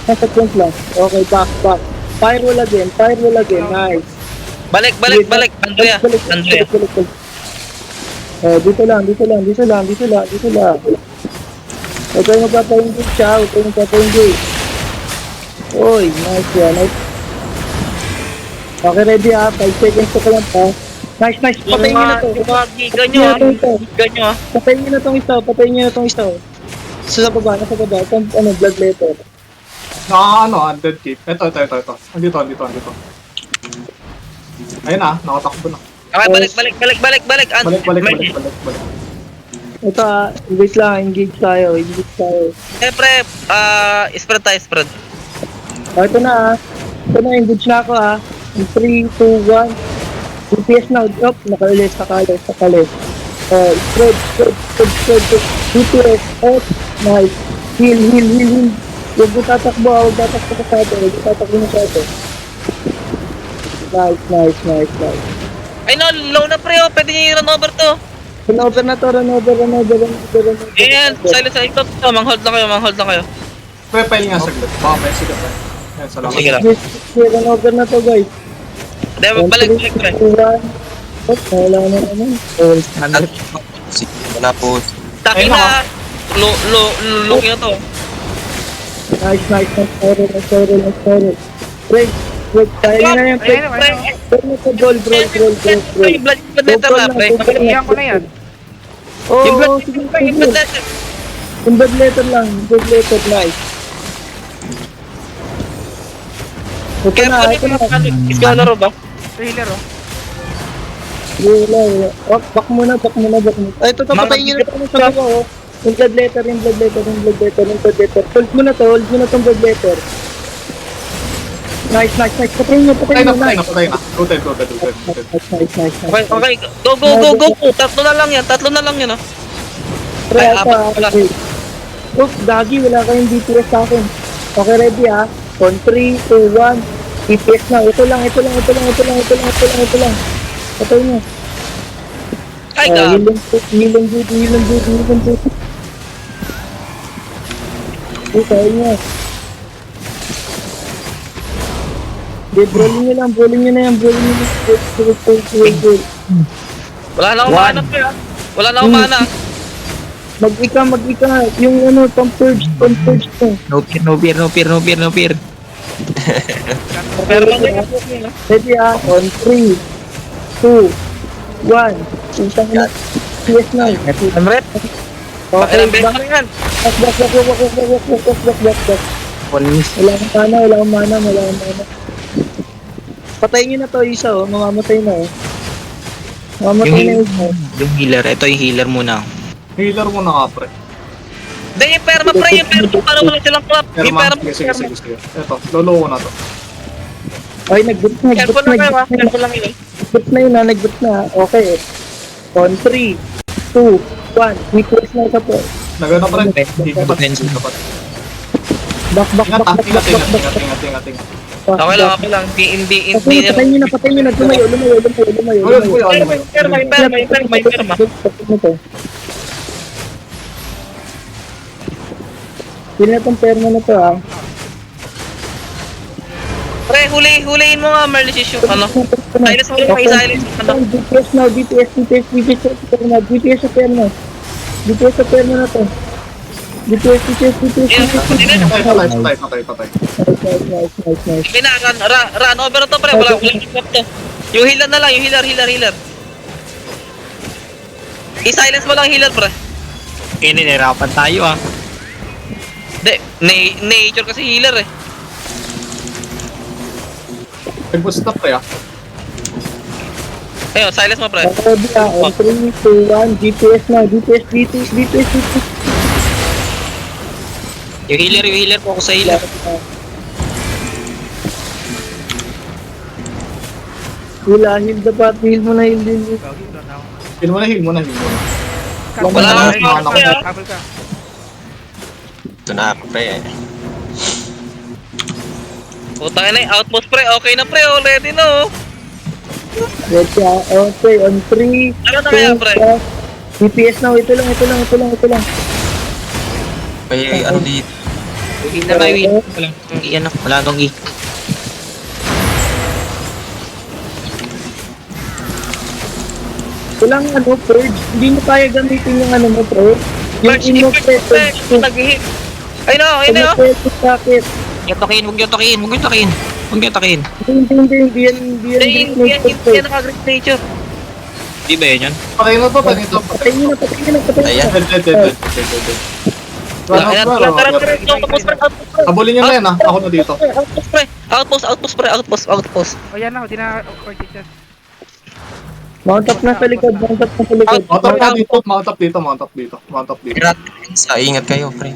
Nasa front lang. Okay, back. Firewall again, nice. Balik. Andrea. Balik. Dito lang. Huwag kayo magpapainggit siya, Oy, nice yan, nice. Okay, ready 5 seconds ko lang pa. Nice, patayin nyo na to. Yung mga giga nyo Patayin nyo na tong isa. Sa baba. Itong, blood letter. Undead keep. Ito. Andito. Ayun nakatakbo na. Okay, balik. Balik. Ito wait lang, engage tayo. Siyempre, spread. Ito na engage na ako 3, 2, 1. DPS na, nakalis. Spread. DPS, nice. Heal. Huwag mo tatakbo masyado. Nice. Ay no, low na pre, pwede nyo i-run over to. Run over. Ayan, silence sa ito. Mang-hold lang kayo. Prepile nga saglit. Baka may sigat na. Ayan, salamat. Sige lang. Run over na to, guys. Hindi, balik pre. Wala na naman. Wala po. Taki na. Look nyo to. Nice. Sorry. Break. Kaya na yan, break. Ball. Yung blood letter na pre. Iyan ko na yan. Yung blood Sige. letter. Yung blood letter lang. Nice. Ito na. Scholar ba? Healer Wala. Back muna. Ay, ito patayin nyo na ito sa baba, Yung blood letter. Hold mo na tong blood letter. Nice. Patayin nyo. Patay na. Rotate. Nice. Okay. Go. Tatlo na lang yan Pre, Ay, apat pala. Oops, Dagi, wala kayong DPS sa akin. Okay, ready On 3, 2, 1. DPS na. Ito lang. Patay nyo. Ay god. Healing good. Patay nyo. Brawling nyo lang. Wala na akong mana pre. Wala na akong mana. Mag-ika. Yung pang-purge to. No fear. Pero lang kayo. Ready on 3, 2, 1. Isang na. PS na. Amret. Ilang beses na yan. Back. Wala akong mana. Patayin nyo na to isa mamamatay na Yung healer. Ito yung healer muna. Healer mo na pre. Hindi, yung perma pre. Yung perma para wala silang clap. Yung perma. Sige. Ito, lolo ko na to. Ay, nag-boot Careful lang kayo Careful lang yun. Nag-boot na. Okay. On 3, 2, 1. Request na ito po. Nagano pa rin. Back. Ingat. Okay lang. Hindi. Patay nyo na. Lumayo. May perma. Pili na tong perma na to Pre, huliin mo nga Merlis yung silence mo lang silence. DPS sa perma na to. DPS. Patay. Run over to pre. Walang clap to. Yung healer na lang. Yung healer. I-silence mo lang healer pre. Nirapan tayo Hindi, nature kasi healer eh. Nag-boost na pre Ayun, silence mo pre. On 3, 2, 1. DPS na. DPS. Yung healer po ako sa healer. Heal dapat. Heal mo na. Heal mo na. Wala na Kabel ka. Ito na ako pre. Putang ina, outpost pre. Okay na pre, already no. Ready okay, on 3, Ano na kaya pre? DPS na, ito lang. May ano dito. Heal na kayo, heal. Walang i, ano, wala tong i. Walang ano, purge. Hindi mo kaya gamitin yung ano mo, bro. Yung Purge, ino purge, purge. nag-hit. Ayun o, ayun o. Sakit. Huwag niyo takihin, huwag niyo takihin, huwag niyo takihin. Huwag niyo takihin. Hindi yan Hindi yan naka-great nature. Di ba yun yun? Patay na to, patay na to. Patay nyo na. Ayan. Dead. Ayan, tara, outpost pre, outpost pre. Habulin nyo na yan, ha? Ako na dito. Outpost pre, outpost. O yan na, hindi na purchase yan. Mount up na sa likod. Mount up dito. Sa ingat kayo, pre.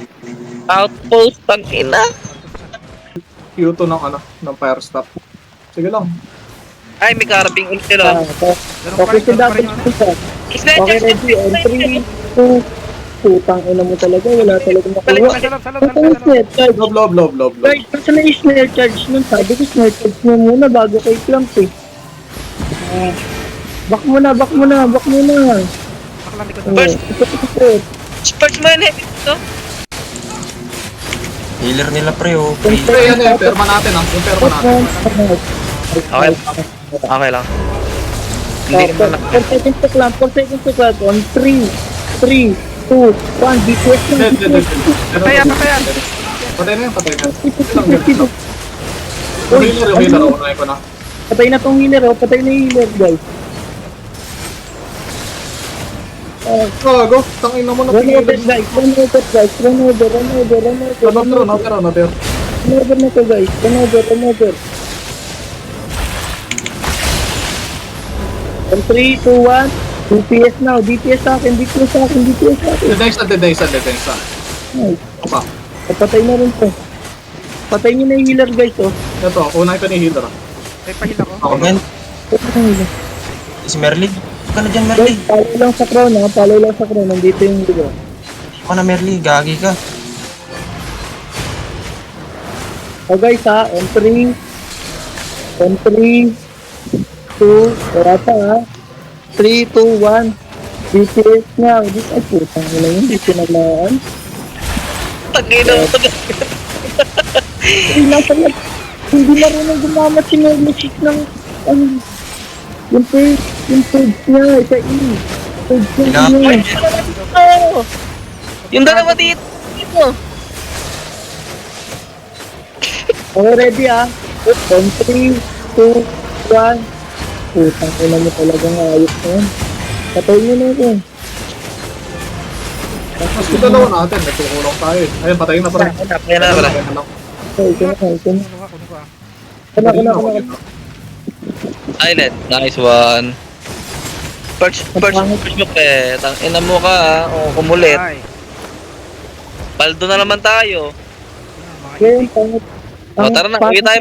Outpost, tangina. Q2 ng ano, ng fire stop. Sige lang. Ay, may karabing ulit sila. Okay, si David. Okay, ready. On 3, 2, putang ina mo talaga. Wala talagang makuha. Salot. Snare charge. Lob. Guys, kasi na yung snare charge nun. Sabi ko snare charge mo muna bago kay Clamp eh. Back mo na. Bak lang likod na. First mo yun, heavy to. Healer nila, pre, oh. Pre, yan yung perma natin, ha? Yung perma natin. Okay lang. Hindi naman na. 4 seconds to Clamp. 4 seconds to Clamp. On 3, 2, 1. BTS na. Dead. Patayan. Patay na yan. Uy, Yung healer, unahin ko na. patay na tong healer, oh. Patay na yung healer, guys. Go. Tangin na mo na Run over, pingilan. guys. Run over. Natira. Run over na to, guys. Run over. On 3, 2, 1. DPS now. DPS sa akin. Dedensa. Nice. Pa. Patay na rin to. Patay niyo na yung healer, guys, oh. Ito, unahin ko ni healer, ha? May pahil ako. Ako na. Man, si Merly. Huwag ka na dyan, Merly. Guys, follow lang sa crown, ha. Follow lang sa crown. Nandito yung healer. Ako na, Merly. Gagi ka. Oh, guys, ha. On 3, 2, wala pa, ha. 3, 2, 1. DPS na. Ay, putang ina yun. Hindi sinaglaan. Tangina mo. Hindi marunong gumamat si Mermechik ng yung page niya, isa page niya. Yung dalawa dito. Okay, ready ah. On 3, 2, 1. Putang ina mo talagang ayos na yun. Patay nyo na yun. Mas yung dalawa natin, nagkukulong tayo eh. Ayun, patayin na pa rin. Kaya na pala. Ito na. Kunin ko ah. Kana. Island. Nice one. Perch mo pe. Tangina mo ka. O, kumulit. Ay. Paldo na naman tayo. Mga Ngayon, pangit. O, tara na. Uwi tayo.